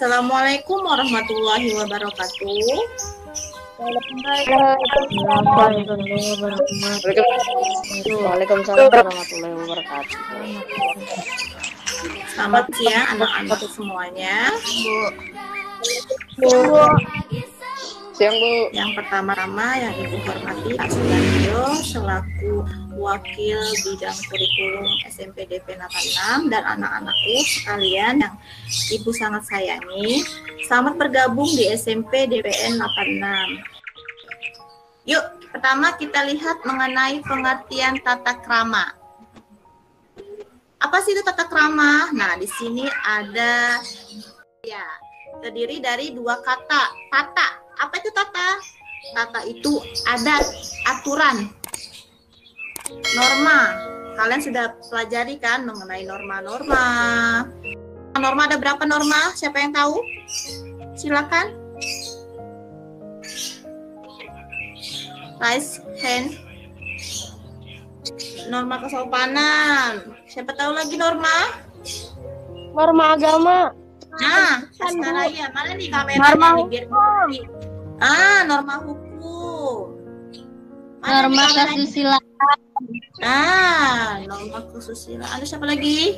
Assalamualaikum warahmatullahi wabarakatuh. Waalaikumsalam warahmatullahi wabarakatuh. Selamat siang anak-anak semuanya. Siang, Bu. Yang pertama-tama yang Ibu hormati Pak Sudarjo selaku Wakil Bidang Kurikulum SMP DP 86 dan anak-anakku sekalian yang Ibu sangat sayangi. Selamat bergabung di SMP DPN 86. Yuk, pertama kita lihat mengenai pengertian tata krama. Apa sih itu tata krama? Nah, di sini ada ya, terdiri dari dua kata, tata. Apa itu tata? Tata itu adat, aturan, norma. Kalian sudah pelajari kan mengenai norma-norma. Norma ada berapa norma? Siapa yang tahu? Silakan. Raise hand. Norma kesopanan. Siapa tahu lagi norma? Norma agama. Nah, sekarang ya mana nih kameranya nih biar bukti. Norma hukum. Mana Norma nih kameranya? kesusilaan. Norma kesusilaan. Ada siapa lagi?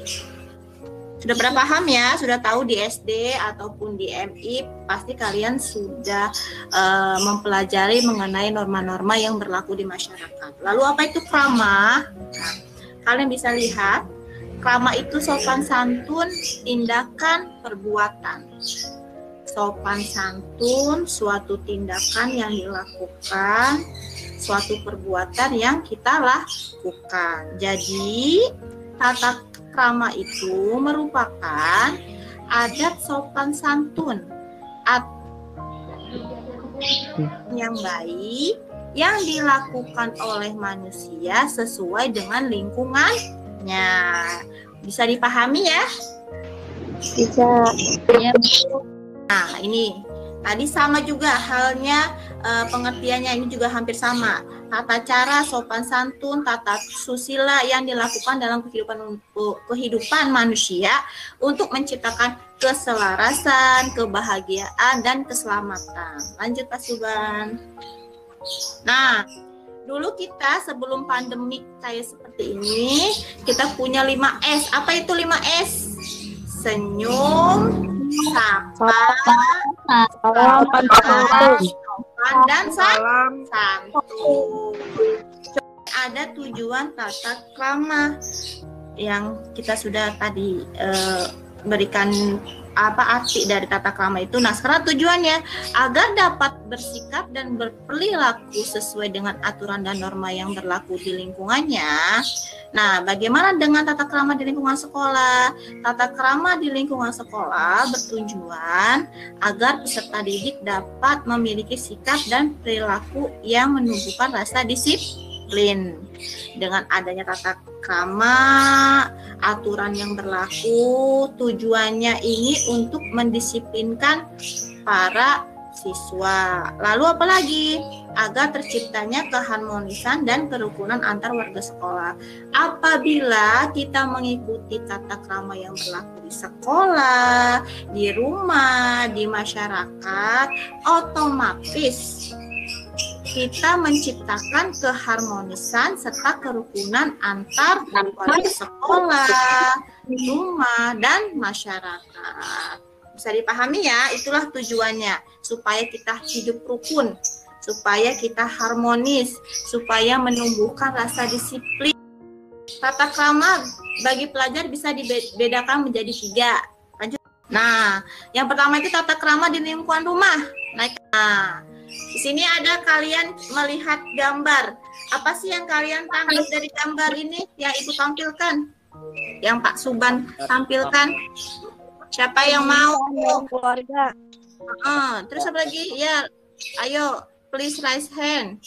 Sudah pada paham ya? Sudah tahu di SD ataupun di MI pasti kalian sudah mempelajari mengenai norma-norma yang berlaku di masyarakat. Lalu apa itu krama? Nah, kalian bisa lihat krama itu sopan santun, tindakan, perbuatan. Sopan santun, suatu tindakan yang dilakukan, suatu perbuatan yang kita lakukan. Jadi, tata krama itu merupakan adat sopan santun yang baik yang dilakukan oleh manusia sesuai dengan lingkungannya. Bisa dipahami ya? Bisa. Ya. Nah, ini tadi sama juga halnya, pengertiannya ini juga hampir sama. Tata cara sopan santun, tata susila yang dilakukan dalam kehidupan manusia untuk menciptakan keselarasan, kebahagiaan, dan keselamatan. Lanjut Pak Suban. Nah, dulu kita sebelum pandemik kayak seperti ini, kita punya 5S. Apa itu 5S? Senyum, sapa, sopan, dan santun. Ada tujuan tata krama yang kita sudah tadi berikan arti dari tata krama itu. Nah, sekarang tujuannya agar dapat bersikap dan berperilaku sesuai dengan aturan dan norma yang berlaku di lingkungannya. Nah, bagaimana dengan tata krama di lingkungan sekolah? Tata krama di lingkungan sekolah bertujuan agar peserta didik dapat memiliki sikap dan perilaku yang menumbuhkan rasa disiplin. Dengan adanya tata krama, aturan yang berlaku, tujuannya ini untuk mendisiplinkan para siswa. Lalu apa lagi? Agar terciptanya keharmonisan dan kerukunan antar warga sekolah. Apabila kita mengikuti tata krama yang berlaku di sekolah, di rumah, di masyarakat, otomatis kita menciptakan keharmonisan serta kerukunan antar warga sekolah, rumah, dan masyarakat. Bisa dipahami ya, itulah tujuannya, supaya kita hidup rukun, supaya kita harmonis, supaya menumbuhkan rasa disiplin. Tata krama bagi pelajar bisa dibedakan menjadi 3. Lanjut. Nah, yang pertama itu tata krama di lingkungan rumah. Nah, di sini ada kalian melihat gambar. Apa sih yang kalian tangkap dari gambar ini yang Ibu tampilkan? Yang Pak Suban tampilkan? Siapa yang mau? Keluarga. Terus apa lagi? Ya, ayo, please raise hand.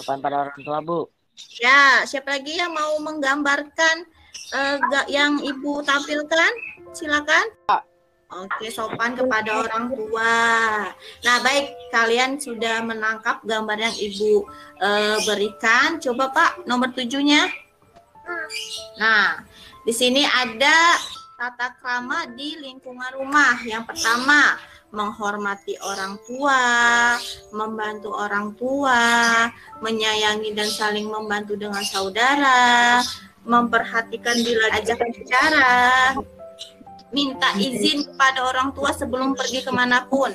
Apaan pada orang tua, Bu? Ya, siapa lagi yang mau menggambarkan yang Ibu tampilkan? Silakan. Oke, sopan kepada orang tua. Nah, baik, kalian sudah menangkap gambar yang Ibu berikan. Coba Pak, nomor 7-nya. Nah, di sini ada tata krama di lingkungan rumah. Yang pertama, menghormati orang tua, membantu orang tua, menyayangi dan saling membantu dengan saudara, memperhatikan bila ajak bicara, minta izin kepada orang tua sebelum pergi kemanapun.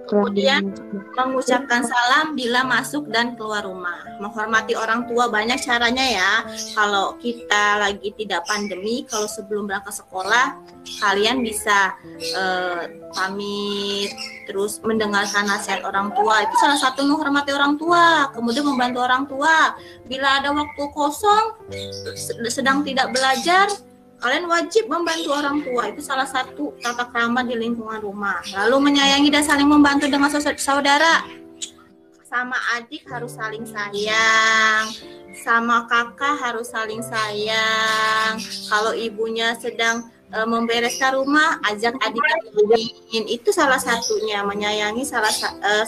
Kemudian mengucapkan salam bila masuk dan keluar rumah. Menghormati orang tua banyak caranya ya. Kalau kita lagi tidak pandemi, kalau sebelum berangkat sekolah, kalian bisa pamit, terus mendengarkan nasihat orang tua. Itu salah satu menghormati orang tua. Kemudian membantu orang tua. Bila ada waktu kosong, sedang tidak belajar, kalian wajib membantu orang tua. Itu salah satu tata krama di lingkungan rumah. Lalu menyayangi dan saling membantu dengan saudara. Sama adik harus saling sayang. Sama kakak harus saling sayang. Kalau ibunya sedang membereskan rumah, ajak adik main. Itu salah satunya, menyayangi,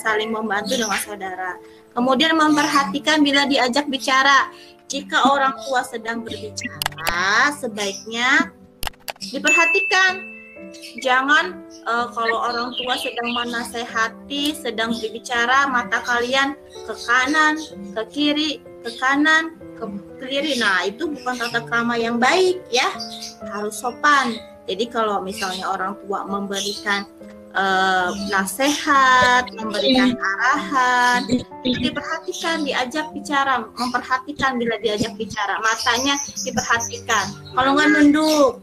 saling membantu dengan saudara. Kemudian memperhatikan bila diajak bicara. Jika orang tua sedang berbicara, sebaiknya diperhatikan. Jangan kalau orang tua sedang menasehati, sedang berbicara, mata kalian ke kanan, ke kiri, ke kanan, ke kiri. Nah, itu bukan tata krama yang baik ya. Harus sopan. Jadi kalau misalnya orang tua memberikan nasihat, memberikan arahan, diperhatikan, diajak bicara, memperhatikan bila diajak bicara, matanya diperhatikan. Kalau nggak nunduk,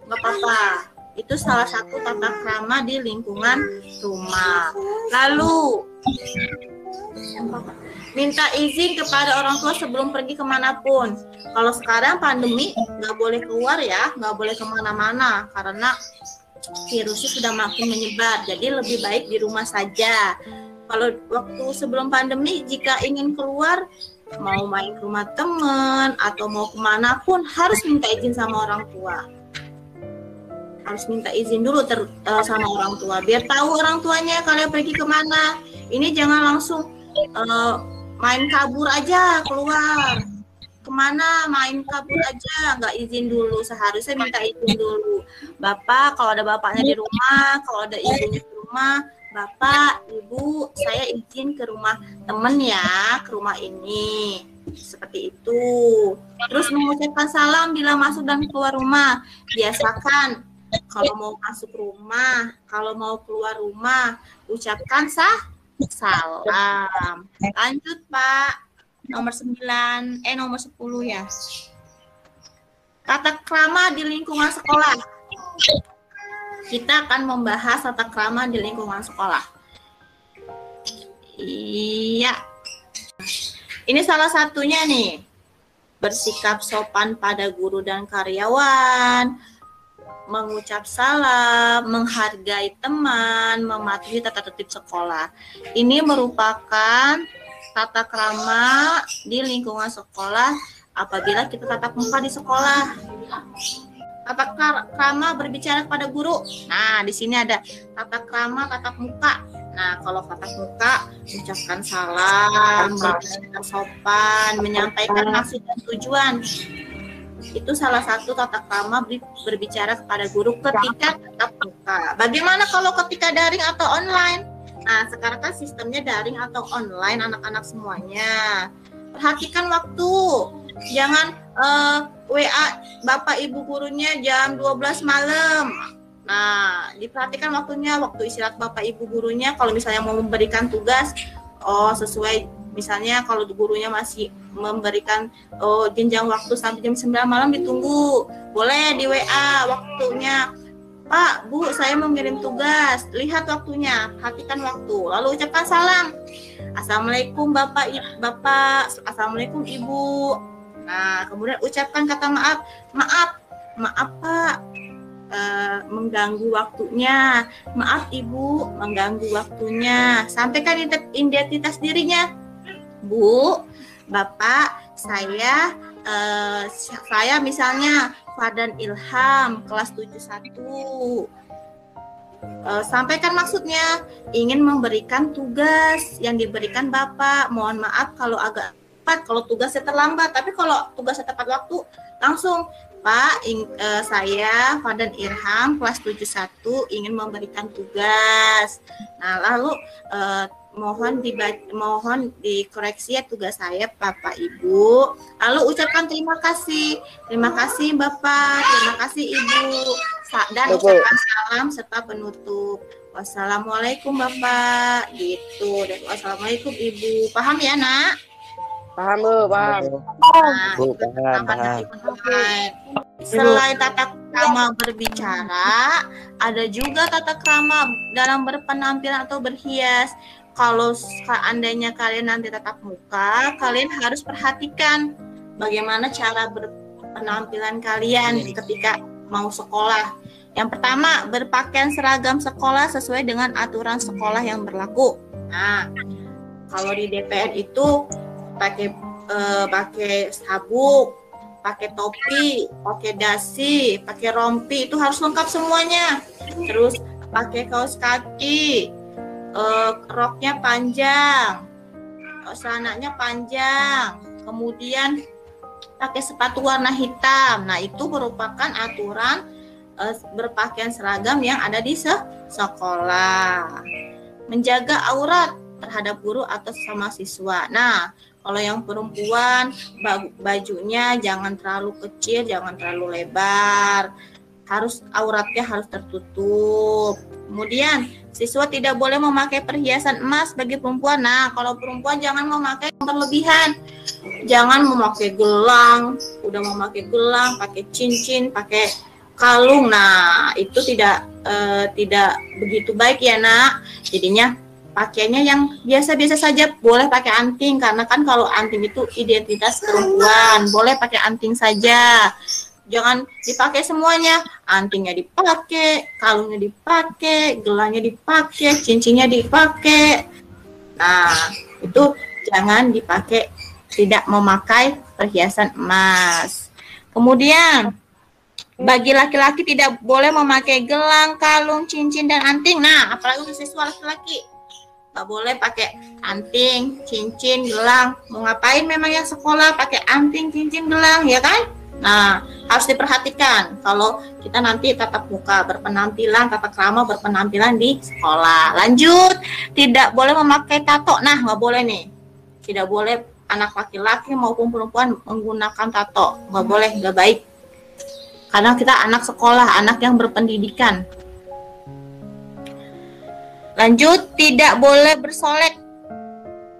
nggak apa-apa. Itu salah satu tata krama di lingkungan rumah. Lalu minta izin kepada orang tua sebelum pergi kemanapun. Kalau sekarang pandemi nggak boleh keluar ya, nggak boleh kemana-mana karena virusnya sudah makin menyebar, jadi lebih baik di rumah saja. Kalau waktu sebelum pandemi, jika ingin keluar, mau main ke rumah teman atau mau kemana pun harus minta izin sama orang tua. Harus minta izin dulu sama orang tua, biar tahu orang tuanya kalian pergi kemana. Ini jangan langsung main kabur aja keluar. Kemana main kabur aja, nggak izin dulu. Seharusnya minta izin dulu. Bapak, kalau ada bapaknya di rumah, kalau ada ibunya di rumah, Bapak, Ibu, saya izin ke rumah temen ya, ke rumah ini. Seperti itu. Terus mengucapkan salam bila masuk dan keluar rumah. Biasakan kalau mau masuk rumah, kalau mau keluar rumah, ucapkan salam. Lanjut, Pak. Nomor 10 ya. Tata krama di lingkungan sekolah. Kita akan membahas tata krama di lingkungan sekolah. Iya. Ini salah satunya nih. Bersikap sopan pada guru dan karyawan, mengucap salam, menghargai teman, mematuhi tata tertib sekolah. Ini merupakan tata krama di lingkungan sekolah apabila kita tatap muka di sekolah. Tata krama berbicara kepada guru. Nah, di sini ada tata krama tatap muka. Nah, kalau tatap muka, ucapkan salam, berbicara sopan, menyampaikan maksud dan tujuan. Itu salah satu tata krama berbicara kepada guru ketika tatap muka. Bagaimana kalau ketika daring atau online? Nah, sekarang kan sistemnya daring atau online anak-anak semuanya. Perhatikan waktu. Jangan WA Bapak Ibu gurunya jam 12 malam. Nah, diperhatikan waktunya, waktu istirahat Bapak Ibu gurunya. Kalau misalnya mau memberikan tugas, sesuai misalnya kalau gurunya masih memberikan jenjang waktu sampai jam 9 malam ditunggu. Boleh di WA waktunya. Pak, Bu, saya mau ngirim tugas. Lihat waktunya, perhatikan waktu. Lalu ucapkan salam. Assalamualaikum Bapak, Assalamualaikum Ibu. Nah, kemudian ucapkan kata maaf. Maaf Pak, mengganggu waktunya. Maaf Ibu, mengganggu waktunya. Sampaikan identitas dirinya. Bu, Bapak, saya misalnya Fardan Ilham, kelas 71. Sampaikan maksudnya, ingin memberikan tugas yang diberikan Bapak. Mohon maaf kalau agak tepat, kalau tugasnya terlambat. Tapi kalau tugasnya tepat waktu, langsung Bapak, saya Fardan Irham kelas 71 ingin memberikan tugas. Nah, lalu mohon dikoreksi ya tugas saya Bapak Ibu. Lalu ucapkan terima kasih. Terima kasih Bapak, terima kasih Ibu. Dan ucapkan salam serta penutup. Wassalamualaikum Bapak. Gitu. Dan wassalamualaikum Ibu. Paham ya, Nak? Paham, Bu, paham. Nah, Bu, paham. Selain tata krama berbicara, ada juga tata krama dalam berpenampilan atau berhias. Kalau seandainya kalian nanti tatap muka, kalian harus perhatikan bagaimana cara berpenampilan kalian ketika mau sekolah. Yang pertama, berpakaian seragam sekolah sesuai dengan aturan sekolah yang berlaku. Nah, kalau di DPN itu pakai sabuk, pakai topi, pakai dasi, pakai rompi, itu harus lengkap semuanya. Terus pakai kaos kaki, roknya panjang, celananya panjang, kemudian pakai sepatu warna hitam. Nah, itu merupakan aturan berpakaian seragam yang ada di sekolah. Menjaga aurat terhadap guru atau sesama siswa. Nah, kalau yang perempuan, bajunya jangan terlalu kecil, jangan terlalu lebar. Auratnya harus tertutup. Kemudian, siswa tidak boleh memakai perhiasan emas bagi perempuan. Nah, kalau perempuan jangan memakai yang berlebihan. Jangan memakai gelang, udah memakai gelang, pakai cincin, pakai kalung. Nah, itu tidak begitu baik ya, Nak. Jadinya pakainya yang biasa-biasa saja, boleh pakai anting karena kan kalau anting itu identitas perempuan, boleh pakai anting saja. Jangan dipakai semuanya, antingnya dipakai, kalungnya dipakai, gelangnya dipakai, cincinnya dipakai. Nah, itu jangan dipakai, tidak memakai perhiasan emas. Kemudian bagi laki-laki tidak boleh memakai gelang, kalung, cincin, dan anting. Nah, apalagi untuk siswa laki-laki. Nggak boleh pakai anting, cincin, gelang. Mau ngapain memang ya sekolah pakai anting, cincin, gelang, ya kan? Nah, harus diperhatikan kalau kita nanti tatap muka berpenampilan, tata krama berpenampilan di sekolah. Lanjut, tidak boleh memakai tato. Nah, nggak boleh nih. Tidak boleh anak laki-laki maupun perempuan menggunakan tato. Nggak boleh, nggak baik. Karena kita anak sekolah, anak yang berpendidikan. Lanjut, tidak boleh bersolek,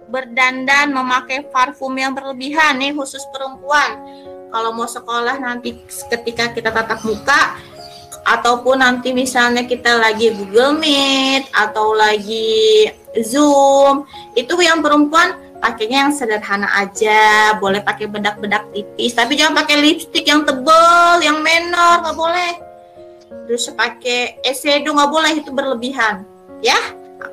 berdandan, memakai parfum yang berlebihan. Nih khusus perempuan. Kalau mau sekolah nanti ketika kita tatap muka, ataupun nanti misalnya kita lagi Google Meet, atau lagi Zoom, itu yang perempuan pakainya yang sederhana aja. Boleh pakai bedak-bedak tipis, tapi jangan pakai lipstik yang tebal, yang menor, nggak boleh. Terus pakai eyeshadow nggak boleh, itu berlebihan. Ya,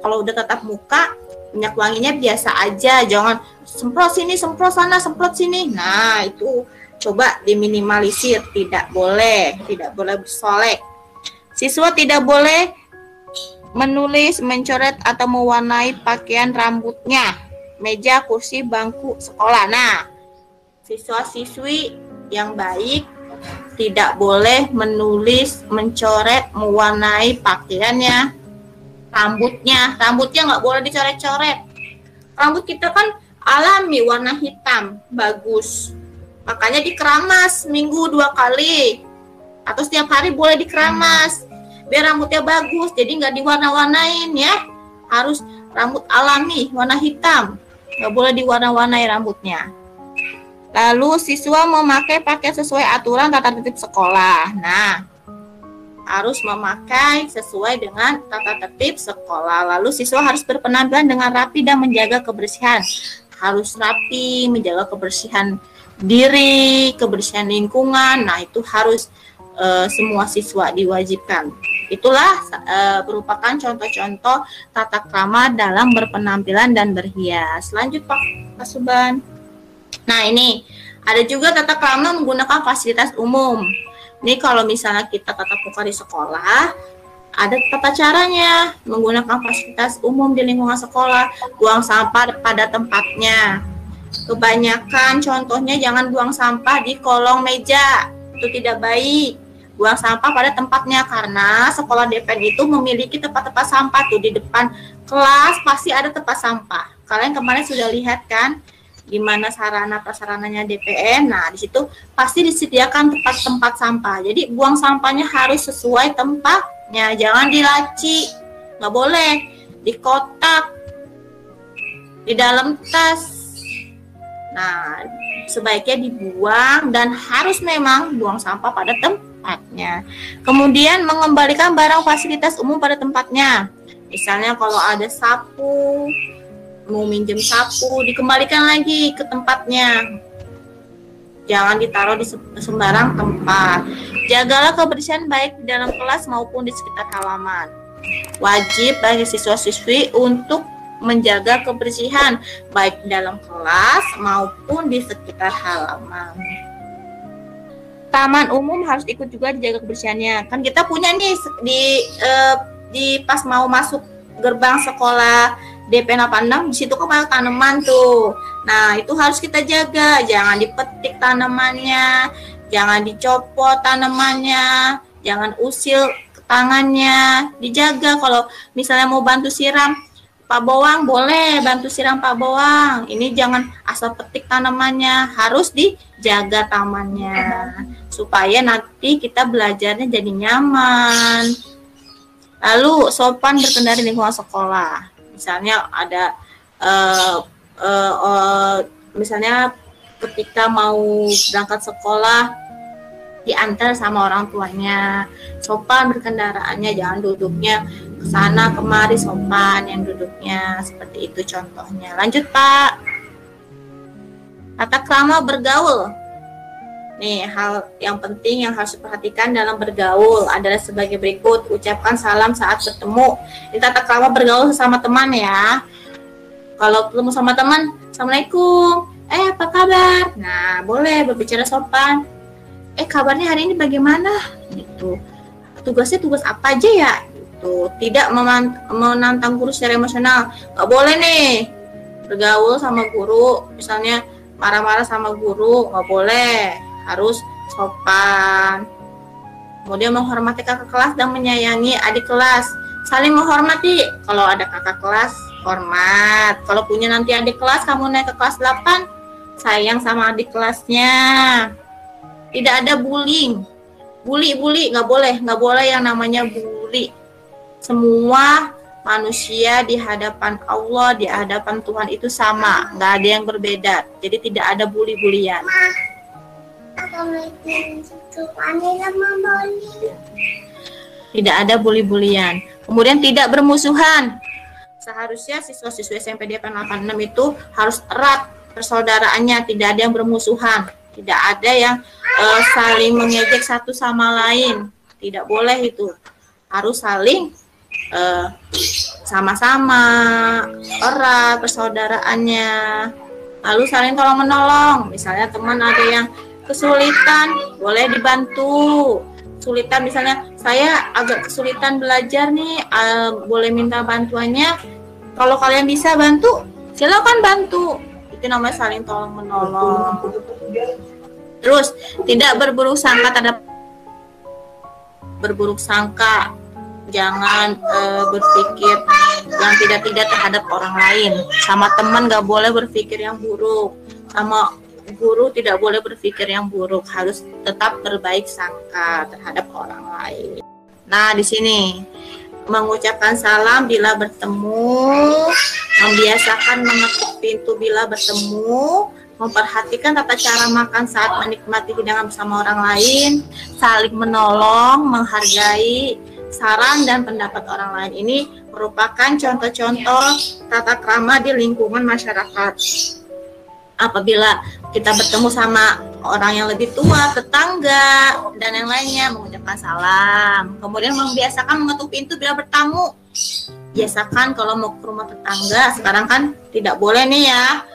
kalau udah tatap muka, minyak wanginya biasa aja, jangan semprot sini, semprot sana, semprot sini. Nah, itu coba diminimalisir, tidak boleh bersolek. Siswa tidak boleh menulis, mencoret atau mewarnai pakaian rambutnya, meja, kursi, bangku sekolah. Nah, siswa-siswi yang baik tidak boleh menulis, mencoret, mewarnai pakaiannya. Rambutnya nggak boleh dicoret-coret. Rambut kita kan alami, warna hitam, bagus. Makanya dikeramas seminggu 2 kali. Atau setiap hari boleh dikeramas. Biar rambutnya bagus, jadi nggak diwarna-warnain ya. Harus rambut alami, warna hitam. Nggak boleh diwarna-warnai rambutnya. Lalu siswa memakai pakaian sesuai aturan tata tertib sekolah. Nah, harus memakai sesuai dengan tata tertib sekolah. Lalu siswa harus berpenampilan dengan rapi dan menjaga kebersihan. Harus rapi, menjaga kebersihan diri, kebersihan lingkungan. Nah, itu harus semua siswa diwajibkan. Itulah merupakan contoh-contoh tata krama dalam berpenampilan dan berhias. Lanjut Pak Suban. Nah, ini ada juga tata krama menggunakan fasilitas umum. Ini kalau misalnya kita tatap muka di sekolah, ada tata caranya menggunakan fasilitas umum di lingkungan sekolah, buang sampah pada tempatnya. Kebanyakan contohnya jangan buang sampah di kolong meja. itu tidak baik. Buang sampah pada tempatnya, karena sekolah DPN itu memiliki tempat-tempat sampah tuh di depan kelas pasti ada tempat sampah. Kalian kemarin sudah lihat kan gimana sarana prasarananya DPN. Nah, di situ pasti disediakan tempat-tempat sampah. Jadi buang sampahnya harus sesuai tempatnya, jangan di laci, nggak boleh di kotak, di dalam tas. Nah, sebaiknya dibuang dan harus memang buang sampah pada tempatnya. Kemudian mengembalikan barang fasilitas umum pada tempatnya. Misalnya kalau ada sapu, mau minjem sapu, dikembalikan lagi ke tempatnya. Jangan ditaruh di sembarang tempat. Jagalah kebersihan baik di dalam kelas maupun di sekitar halaman. Wajib bagi siswa-siswi untuk menjaga kebersihan baik di dalam kelas maupun di sekitar halaman. Taman umum harus ikut juga dijaga kebersihannya. Kan kita punya nih di pas mau masuk gerbang sekolah DPN 86, di situ kan banyak tanaman tuh. Nah, itu harus kita jaga, jangan dipetik tanamannya, jangan dicopot tanamannya, jangan usil tangannya, dijaga. Kalau misalnya mau bantu siram Pak Bawang, boleh bantu siram Pak Bawang. Ini jangan asal petik tanamannya, harus dijaga tamannya supaya nanti kita belajarnya jadi nyaman. Lalu sopan berkendara di lingkungan sekolah. Misalnya ada misalnya ketika mau berangkat sekolah diantar sama orang tuanya, sopan berkendaraannya, jangan duduknya ke sana kemari, sopan yang duduknya, seperti itu contohnya. Lanjut Pak. Tata krama bergaul. Nih, hal yang penting yang harus diperhatikan dalam bergaul adalah sebagai berikut. Ucapkan salam saat bertemu. Ini tata krama bergaul sesama teman ya. Kalau ketemu sama teman, Assalamualaikum, apa kabar? Nah, boleh berbicara sopan. Kabarnya hari ini bagaimana? Gitu. Tugasnya tugas apa aja ya? Gitu. Tidak menantang guru secara emosional. Nggak boleh nih bergaul sama guru, misalnya marah-marah sama guru, nggak boleh. Harus sopan. Kemudian menghormati kakak kelas dan menyayangi adik kelas. Saling menghormati. Kalau ada kakak kelas, hormat. Kalau punya nanti adik kelas, kamu naik ke kelas 8, sayang sama adik kelasnya. Tidak ada bullying. Bully nggak boleh yang namanya bully. Semua manusia di hadapan Allah, di hadapan Tuhan itu sama, nggak ada yang berbeda. Jadi tidak ada bully-bulian. Tidak ada bully-bulian. Kemudian tidak bermusuhan. Seharusnya siswa-siswa SMP DPN 86 itu harus erat persaudaraannya, tidak ada yang bermusuhan. Tidak ada yang saling mengejek satu sama lain. Tidak boleh itu. Harus saling sama-sama erat persaudaraannya. Lalu saling tolong-menolong. Misalnya teman ada yang kesulitan, boleh dibantu. Kesulitan misalnya saya agak kesulitan belajar nih, boleh minta bantuannya. Kalau kalian bisa bantu, silakan bantu. Itu namanya saling tolong-menolong. Terus tidak berburuk sangka, jangan berpikir yang tidak terhadap orang lain. Sama teman nggak boleh berpikir yang buruk, sama guru tidak boleh berpikir yang buruk, harus tetap berbaik sangka terhadap orang lain. Nah, di sini mengucapkan salam bila bertemu, membiasakan mengetuk pintu bila bertemu, memperhatikan tata cara makan saat menikmati hidangan bersama orang lain, saling menolong, menghargai saran dan pendapat orang lain. Ini merupakan contoh-contoh tata krama di lingkungan masyarakat. Apabila kita bertemu sama orang yang lebih tua, tetangga, dan yang lainnya, mengucapkan salam. Kemudian membiasakan mengetuk pintu bila bertamu. Biasakan kalau mau ke rumah tetangga, sekarang kan tidak boleh nih ya,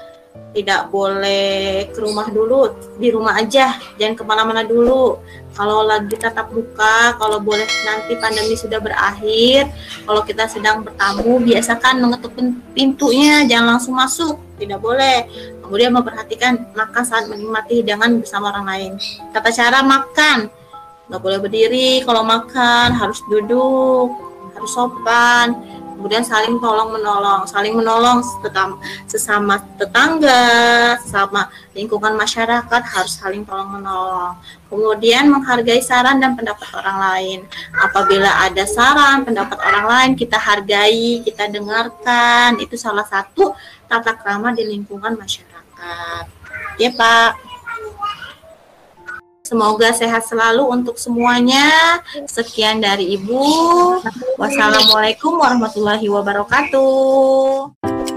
tidak boleh ke rumah dulu, di rumah aja, jangan kemana-mana dulu. Kalau lagi tatap muka, kalau boleh nanti pandemi sudah berakhir, kalau kita sedang bertamu, biasakan mengetuk pintunya, jangan langsung masuk, tidak boleh. Kemudian memperhatikan makan saat menikmati hidangan bersama orang lain. Tata cara makan, nggak boleh berdiri kalau makan, harus duduk, harus sopan. Kemudian saling tolong-menolong, sesama tetangga, sesama lingkungan masyarakat harus saling tolong-menolong. Kemudian menghargai saran dan pendapat orang lain. Apabila ada saran, pendapat orang lain, kita hargai, kita dengarkan. Itu salah satu tata krama di lingkungan masyarakat. Ya, Pak. Semoga sehat selalu untuk semuanya. Sekian dari Ibu. Wassalamualaikum warahmatullahi wabarakatuh.